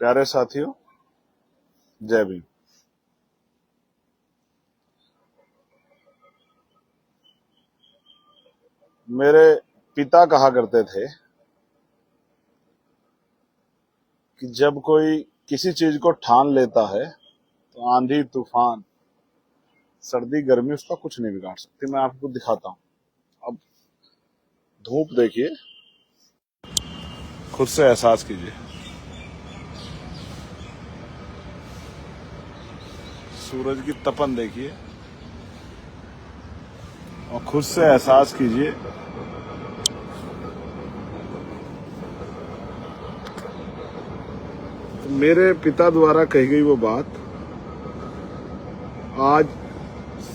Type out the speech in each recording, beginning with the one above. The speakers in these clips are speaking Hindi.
प्यारे साथियों, जय भीम। मेरे पिता कहा करते थे कि जब कोई किसी चीज को ठान लेता है तो आंधी तूफान सर्दी गर्मी उसका कुछ नहीं बिगाड़ सकती। मैं आपको दिखाता हूं। अब धूप देखिए, खुद से एहसास कीजिए। सूरज की तपन देखिए और खुद से एहसास कीजिए तो मेरे पिता द्वारा कही गई वो बात आज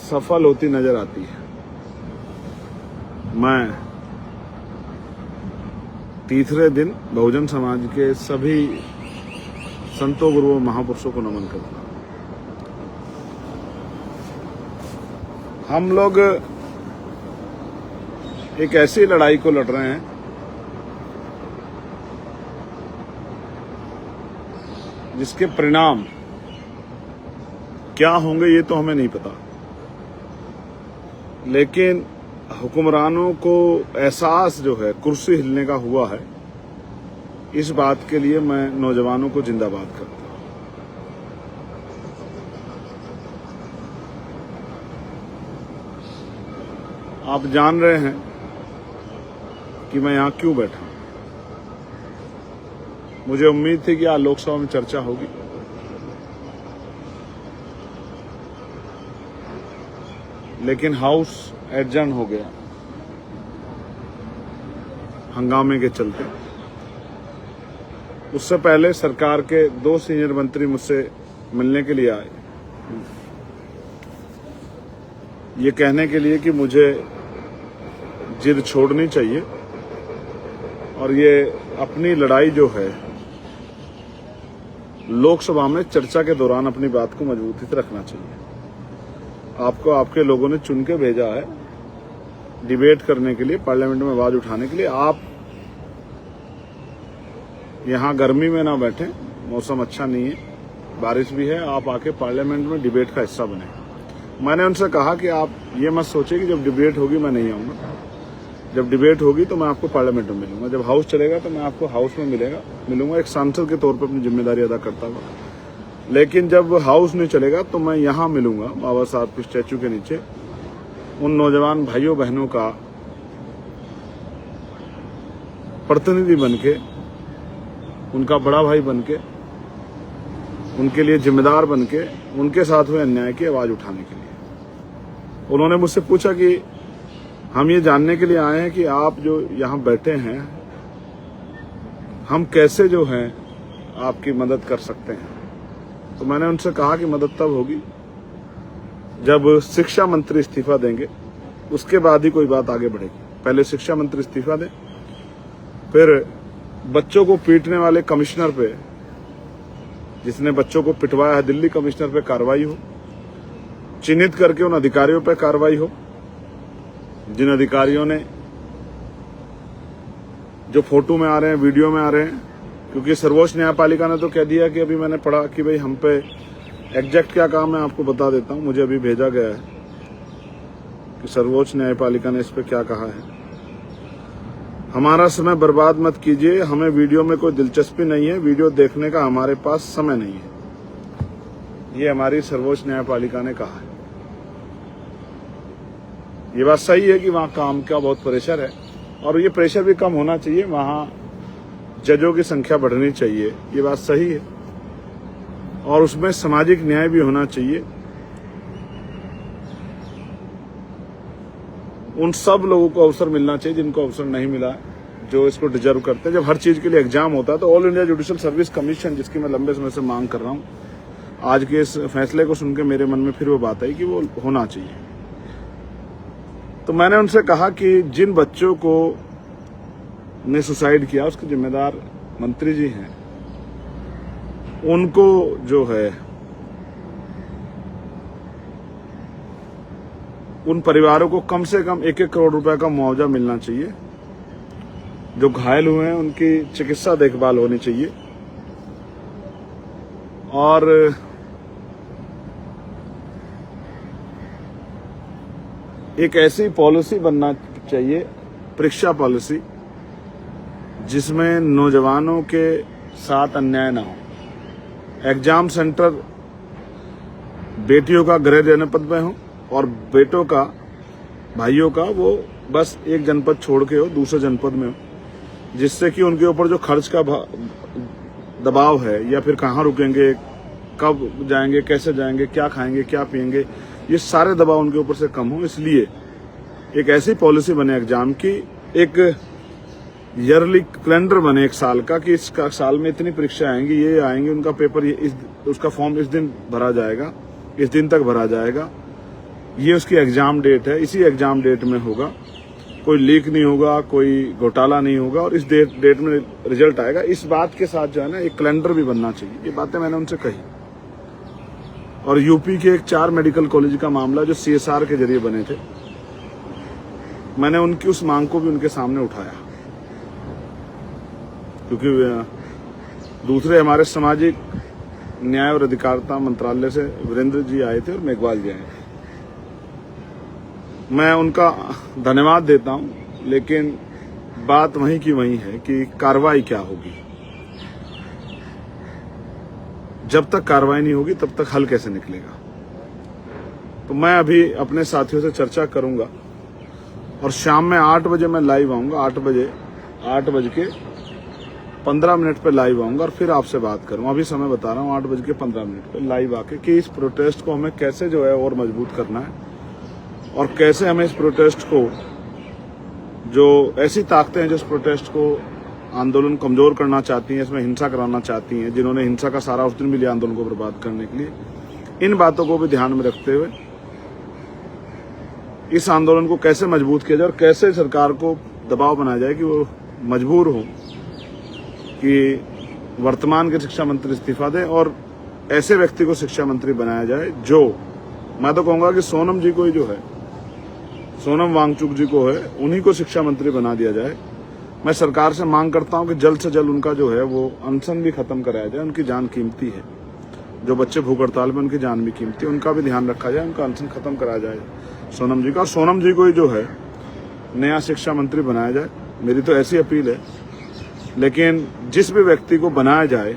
सफल होती नजर आती है। मैं तीसरे दिन बहुजन समाज के सभी संतों गुरुओं महापुरुषों को नमन करता हूं। हम लोग एक ऐसी लड़ाई को लड़ रहे हैं जिसके परिणाम क्या होंगे ये तो हमें नहीं पता, लेकिन हुक्मरानों को एहसास जो है कुर्सी हिलने का हुआ है, इस बात के लिए मैं नौजवानों को जिंदाबाद करता हूं। आप जान रहे हैं कि मैं यहां क्यों बैठा हूं। मुझे उम्मीद थी कि आज लोकसभा में चर्चा होगी, लेकिन हाउस एडजर्न हो गया हंगामे के चलते। उससे पहले सरकार के 2 सीनियर मंत्री मुझसे मिलने के लिए आए, ये कहने के लिए कि मुझे जिद छोड़नी चाहिए और ये अपनी लड़ाई जो है लोकसभा में चर्चा के दौरान अपनी बात को मजबूती से रखना चाहिए। आपको आपके लोगों ने चुन के भेजा है डिबेट करने के लिए, पार्लियामेंट में आवाज उठाने के लिए। आप यहां गर्मी में ना बैठे, मौसम अच्छा नहीं है, बारिश भी है, आप आके पार्लियामेंट में डिबेट का हिस्सा बने। मैंने उनसे कहा कि आप ये मत सोचिए कि जब डिबेट होगी मैं नहीं आऊंगा। जब डिबेट होगी तो मैं आपको पार्लियामेंट में मिलूंगा, जब हाउस चलेगा तो मैं आपको हाउस में मिलूंगा एक सांसद के तौर पर अपनी जिम्मेदारी अदा करता हुआ। लेकिन जब हाउस नहीं चलेगा तो मैं यहां मिलूंगा बाबा साहब के स्टैचू के नीचे, उन नौजवान भाइयों बहनों का प्रतिनिधि बनके, उनका बड़ा भाई बनके, उनके लिए जिम्मेदार बनके, उनके साथ हुए अन्याय की आवाज उठाने के लिए। उन्होंने मुझसे पूछा कि हम ये जानने के लिए आए हैं कि आप जो यहां बैठे हैं, हम कैसे जो हैं आपकी मदद कर सकते हैं। तो मैंने उनसे कहा कि मदद तब होगी जब शिक्षा मंत्री इस्तीफा देंगे, उसके बाद ही कोई बात आगे बढ़ेगी। पहले शिक्षा मंत्री इस्तीफा दें, फिर बच्चों को पीटने वाले कमिश्नर पे, जिसने बच्चों को पिटवाया है, दिल्ली कमिश्नर पे कार्रवाई हो, चिन्हित करके उन अधिकारियों पे कार्रवाई हो जिन अधिकारियों ने, जो फोटो में आ रहे हैं, वीडियो में आ रहे हैं। क्योंकि सर्वोच्च न्यायपालिका ने तो कह दिया कि अभी मैंने पढ़ा कि भाई हम पे एग्जैक्ट क्या काम है आपको बता देता हूं। मुझे अभी भेजा गया है कि सर्वोच्च न्यायपालिका ने इस पे क्या कहा है। हमारा समय बर्बाद मत कीजिए, हमें वीडियो में कोई दिलचस्पी नहीं है, वीडियो देखने का हमारे पास समय नहीं है, ये हमारी सर्वोच्च न्यायपालिका ने कहा है। ये बात सही है कि वहां काम का बहुत प्रेशर है और ये प्रेशर भी कम होना चाहिए, वहां जजों की संख्या बढ़नी चाहिए, ये बात सही है, और उसमें सामाजिक न्याय भी होना चाहिए। उन सब लोगों को अवसर मिलना चाहिए जिनको अवसर नहीं मिला, जो इसको डिजर्व करते हैं। जब हर चीज के लिए एग्जाम होता है तो all India judicial service commission, जिसकी मैं लंबे समय से मांग कर रहा हूं, आज के इस फैसले को सुनकर मेरे मन में फिर वो बात आई कि वो होना चाहिए। तो मैंने उनसे कहा कि जिन बच्चों को ने सुसाइड किया उसके जिम्मेदार मंत्री जी हैं, उनको जो है उन परिवारों को कम से कम 1-1 करोड़ रुपए का मुआवजा मिलना चाहिए। जो घायल हुए हैं उनकी चिकित्सा देखभाल होनी चाहिए। और एक ऐसी पॉलिसी बनना चाहिए, परीक्षा पॉलिसी, जिसमें नौजवानों के साथ अन्याय ना हो। एग्जाम सेंटर बेटियों का गृह जनपद में हो और बेटों का, भाइयों का, वो बस एक जनपद छोड़ के हो, दूसरे जनपद में हो, जिससे कि उनके ऊपर जो खर्च का दबाव है, या फिर कहाँ रुकेंगे, कब जाएंगे, कैसे जाएंगे, क्या खाएंगे, क्या पिएंगे, ये सारे दबाव उनके ऊपर से कम हो। इसलिए एक ऐसी पॉलिसी बने एग्जाम की, एक ईयरली कैलेंडर बने एक साल का, कि इस साल में इतनी परीक्षा आएंगी, ये आएंगे, उनका पेपर उसका फॉर्म इस दिन भरा जाएगा, इस दिन तक भरा जाएगा, ये उसकी एग्जाम डेट है, इसी एग्जाम डेट में होगा, कोई लीक नहीं होगा, कोई घोटाला नहीं होगा, और इस डेट में रिजल्ट आएगा। इस बात के साथ जो है ना, एक कैलेंडर भी बनना चाहिए। ये बातें मैंने उनसे कही। और यूपी के एक 4 मेडिकल कॉलेज का मामला जो CSR के जरिए बने थे, मैंने उनकी उस मांग को भी उनके सामने उठाया, क्योंकि दूसरे हमारे सामाजिक न्याय और अधिकारिता मंत्रालय से वीरेंद्र जी आए थे और मेघवाल जी आए थे। मैं उनका धन्यवाद देता हूं, लेकिन बात वहीं की वहीं है कि कार्रवाई क्या होगी। जब तक कार्रवाई नहीं होगी तब तक हल कैसे निकलेगा। तो मैं अभी अपने साथियों से चर्चा करूंगा और शाम में 8 बजे मैं लाइव आऊंगा। 8 बज के 15 पे लाइव आऊंगा और फिर आपसे बात करूंगा। अभी समय बता रहा हूं, 8:15 पे लाइव आके, कि इस प्रोटेस्ट को हमें कैसे जो है और मजबूत करना है, और कैसे हमें इस प्रोटेस्ट को, जो ऐसी ताकतें हैं जो इस प्रोटेस्ट को, आंदोलन कमजोर करना चाहती हैं, इसमें हिंसा कराना चाहती हैं, जिन्होंने हिंसा का सारा उस दिन भी लिया आंदोलन को बर्बाद करने के लिए, इन बातों को भी ध्यान में रखते हुए इस आंदोलन को कैसे मजबूत किया जाए और कैसे सरकार को दबाव बनाया जाए कि वो मजबूर हो कि वर्तमान के शिक्षा मंत्री इस्तीफा दें और ऐसे व्यक्ति को शिक्षा मंत्री बनाया जाए जो, मैं तो कहूंगा कि सोनम जी को ही जो है, सोनम वांगचुक जी को है, उन्हीं को शिक्षा मंत्री बना दिया जाए। मैं सरकार से मांग करता हूं कि जल्द से जल्द उनका जो है वो अनशन भी खत्म कराया जाए। उनकी जान कीमती है, जो बच्चे भूख हड़ताल में, उनकी जान भी कीमती है, उनका भी ध्यान रखा जाए, उनका अनशन खत्म कराया जाए सोनम जी का। और सोनम जी को ही जो है नया शिक्षा मंत्री बनाया जाए, मेरी तो ऐसी अपील है। लेकिन जिस भी व्यक्ति को बनाया जाए,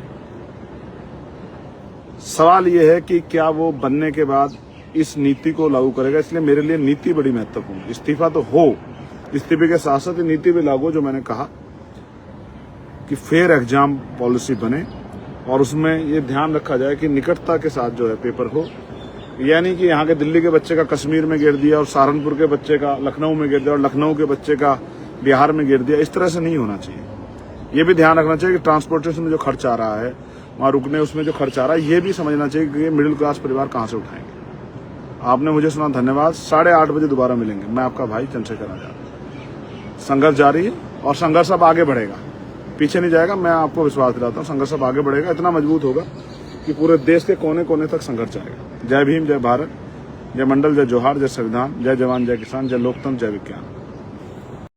सवाल ये है कि क्या वो बनने के बाद इस नीति को लागू करेगा। इसलिए मेरे लिए नीति बड़ी महत्वपूर्ण है। इस्तीफा तो हो, इस्तीफे के साथ साथ नीति भी लागू, जो मैंने कहा कि फेयर एग्जाम पॉलिसी बने और उसमें ये ध्यान रखा जाए कि निकटता के साथ जो है पेपर हो, यानी कि यहाँ के दिल्ली के बच्चे का कश्मीर में गिर दिया और सहारनपुर के बच्चे का लखनऊ में गिर दिया और लखनऊ के बच्चे का बिहार में गिर दिया। इस तरह से नहीं होना चाहिए। ये भी ध्यान रखना चाहिए कि ट्रांसपोर्टेशन में जो खर्च आ रहा है, वहां रुकने उसमें जो खर्च आ रहा है, ये भी समझना चाहिए कि मिडिल क्लास परिवार कहां से उठाएंगे। आपने मुझे सुना, धन्यवाद। 8:30 बजे दोबारा मिलेंगे। मैं आपका भाई चंद्रशेखर आजाद। संघर्ष जारी है और संघर्ष अब आगे बढ़ेगा, पीछे नहीं जाएगा। मैं आपको विश्वास दिलाता हूँ, संघर्ष अब आगे बढ़ेगा, इतना मजबूत होगा कि पूरे देश के कोने कोने तक संघर्ष जाएगा। जय भीम, जय भारत, जय मंडल, जय जोहार, जय संविधान, जय जवान, जय किसान, जय लोकतंत्र, जय विज्ञान।